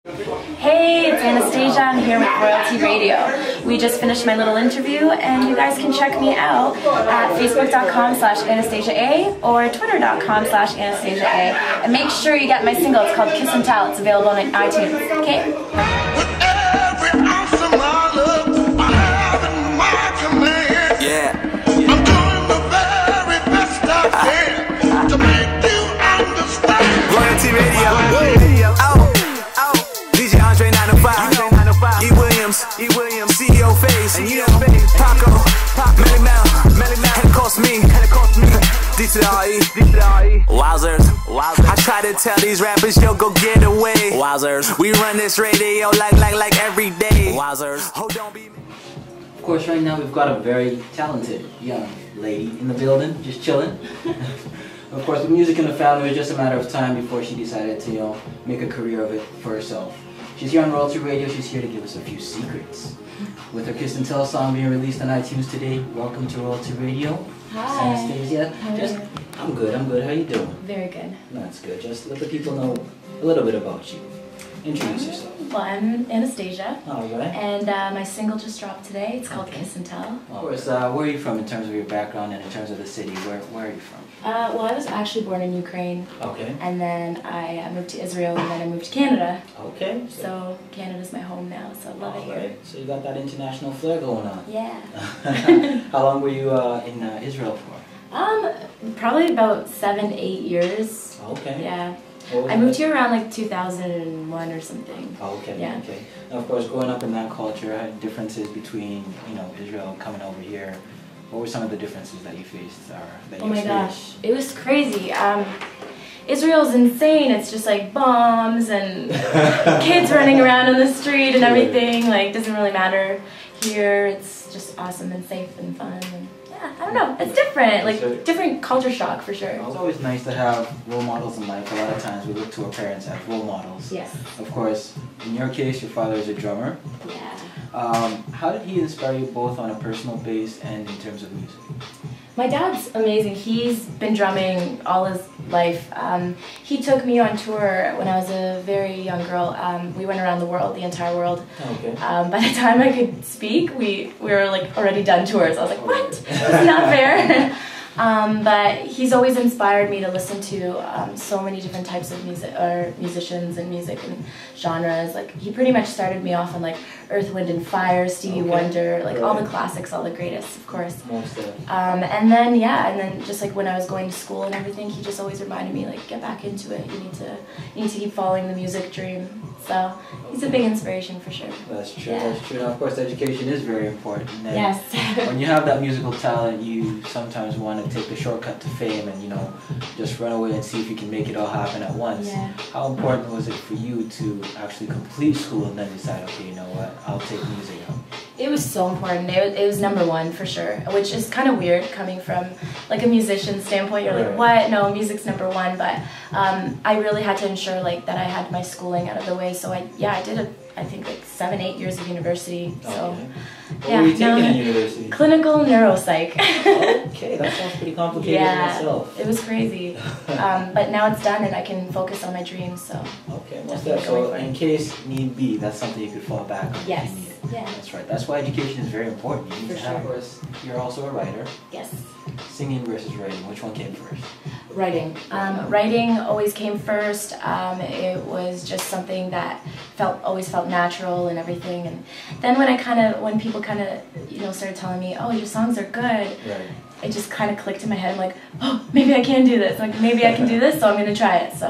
Hey, it's Anastasia. I'm here with Royalty Radio. We just finished my little interview, and you guys can check me out at facebook.com/AnastasiaA or twitter.com/AnastasiaA. And make sure you get my single. It's called Kiss and Tell. It's available on iTunes. Okay? Royalty Radio. DJ Andre 905. E. Williams, CEO Face, and you know Paco, Melly Mel, and of course me, D to the R.E. Wowzers. I try to tell these rappers, yo, go get away. Wowzers. We run this radio like every day. Wowzers. Oh, don't be. Of course, right now we've got a very talented young lady in the building, just chilling. Of course, with music in the family, it was just a matter of time before she decided to, make a career of it for herself. She's here on Royalty Radio. She's here to give us a few secrets. With her Kiss and Tell song being released on iTunes today, welcome to Royalty Radio. Hi. Anastasia. I'm good. How you doing? Very good. That's good. Just let the people know a little bit about you. Introduce yourself. Well, I'm Anastasia. All right. And my single just dropped today. It's called Kiss and Tell. Of course, where are you from in terms of your background and in terms of the city? Where are you from? Well, I was actually born in Ukraine. Okay. And then I moved to Israel, and then I moved to Canada. Okay. So Canada's my home now, so I love it here. Right. So you got that international flair going on. Yeah. How long were you in Israel for? Probably about 7-8 years. Okay. Yeah. I moved here around like 2001 or something. Okay. Yeah. Okay. Now, of course, growing up in that culture, had differences between Israel and coming over here. What were some of the differences that you faced? That you Oh my gosh, it was crazy. Israel's insane. It's just like bombs and kids running around on the street and everything. Like, doesn't really matter. Here, it's just awesome and safe and fun. And yeah, I don't know. It's different. Like, different culture shock for sure. It's always nice to have role models in life. A lot of times we look to our parents as role models. Yes. Of course, in your case, your father is a drummer. Yeah. How did he inspire you both on a personal base and in terms of music? My dad's amazing. He's been drumming all his life. He took me on tour when I was a very young girl. We went around the world, the entire world. Okay. By the time I could speak, we were like already done tours. I was like, what? It's not fair. But he's always inspired me to listen to so many different types of music, or musicians and music and genres. Like, he pretty much started me off on like Earth, Wind and Fire, Stevie Wonder, like all the classics, all the greatest, of course. And then just like when I was going to school and everything, he just always reminded me, like, get back into it. You need to keep following the music dream. So he's a big inspiration for sure. That's true. Yeah. That's true. Now, of course, education is very important. And yes. When you have that musical talent, you sometimes want to take the shortcut to fame and just run away and see if you can make it all happen at once. Yeah. How important was it for you to actually complete school and then decide, okay, you know what, I'll take music out? It was so important. It was #1 for sure, which is kind of weird coming from like a musician standpoint. You're like, what? No, music's #1. But I really had to ensure like that I had my schooling out of the way. So I did I think like 7-8 years of university. So What were you taking in university? Clinical neuropsych. Okay, that sounds pretty complicated in itself. It was crazy. But now it's done and I can focus on my dreams. So okay, so in case need be, that's something you could fall back on if you need it. Yeah. That's right. That's why education is very important. You need to have You're also a writer. Yes. Singing versus writing, which one came first? Writing. Writing always came first. It was just something that always felt natural and everything. And then when people started telling me, oh, your songs are good, it just kind of clicked in my head. I'm like, oh, maybe I can do this. Like, maybe I can do this, so I'm going to try it. So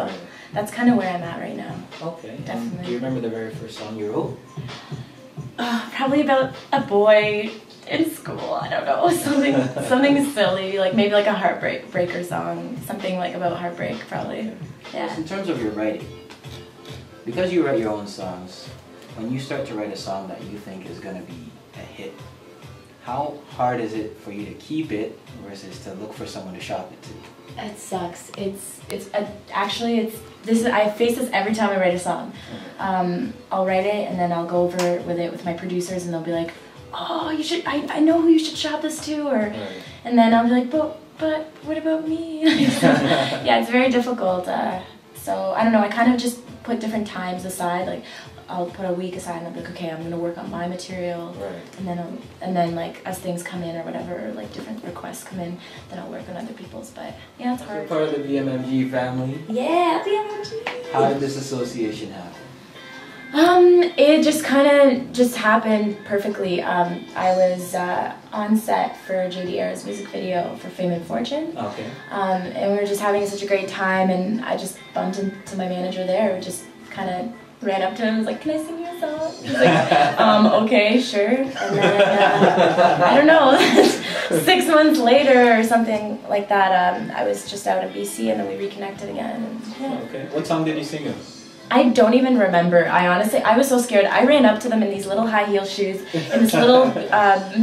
that's kind of where I'm at right now. Okay. Definitely. Do you remember the very first song you wrote? Probably about a boy in school. I don't know, something silly, like maybe like a heartbreaker song, something like about heartbreak, probably. Okay. Yeah. In terms of your writing, because you write your own songs, when you start to write a song that you think is going to be a hit, how hard is it for you to keep it versus to look for someone to shop it to? It sucks. I face this every time I write a song. I'll write it and then I'll go over with it with my producers and they'll be like, oh, you should, I know who you should shop this to, or, and then I'll be like, but what about me? Yeah, it's very difficult. So I don't know, I kind of just put different times aside. Like I'll put a week aside and I'm like, okay, I'm gonna work on my material, and then like as things come in or whatever, like different requests come in, then I'll work on other people's. But yeah, it's hard. You're part of the BMMG family. Yeah, BMMG. How did this association happen? It just kind of just happened perfectly. I was on set for JD Era's music video for Fame and Fortune. Okay. And we were just having such a great time, and I just bumped into my manager there. We just kind of ran up to him and was like, "Can I sing you a song?" He's like, "Okay, sure." And then, I don't know, 6 months later or something like that, I was just out in BC, and then we reconnected again. And, yeah. Okay. What song did you sing of? I don't even remember. I was so scared. I ran up to them in these little high heel shoes, in this little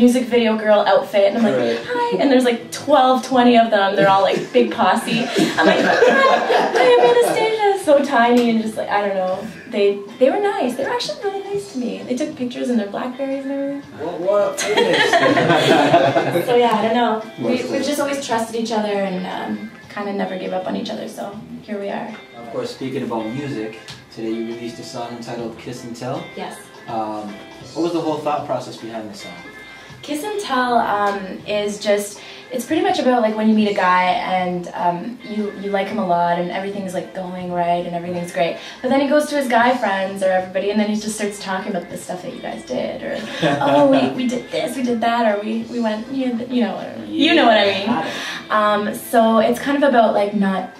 music video girl outfit, and I'm like, hi, and there's like 12, 20 of them. They're all like big posse. I'm like, hi, I'm Anastasia. So tiny and just like, I don't know. They were nice. They were actually really nice to me. They took pictures in their Blackberries and everything. What? So yeah, I don't know. We've just always trusted each other and kind of never gave up on each other, so here we are. Of course, speaking about music, today you released a song entitled Kiss and Tell. Yes. What was the whole thought process behind the song? Kiss and Tell is just, it's pretty much about like when you meet a guy and you like him a lot and everything's like going right and everything's great, but then he goes to his guy friends or everybody and then he just starts talking about the stuff that you guys did, or oh we did this, we did that, or we went, you know what I mean. So it's kind of about like not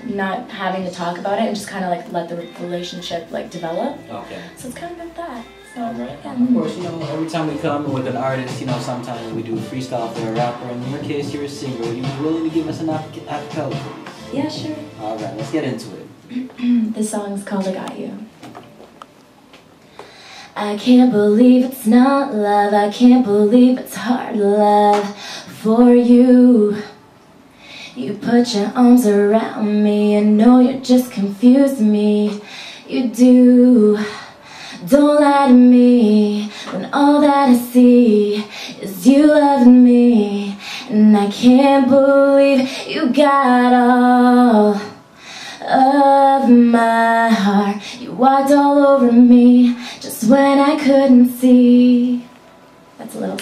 having to talk about it and just kind of like let the relationship like develop. Okay. So it's kind of about that. Alright. Yeah. Of course, every time we come with an artist, sometimes we do a freestyle for a rapper. In your case, you're a singer. Are you willing to give us an acapella, please? Yeah, sure. Alright, let's get into it. This song's called I Got You. I can't believe it's not love. I can't believe it's hard love for you. You put your arms around me. I know you just confused me. You do. Don't lie to me when all that I see is you loving me. And I can't believe you got all of my heart. You walked all over me just when I couldn't see. That's a little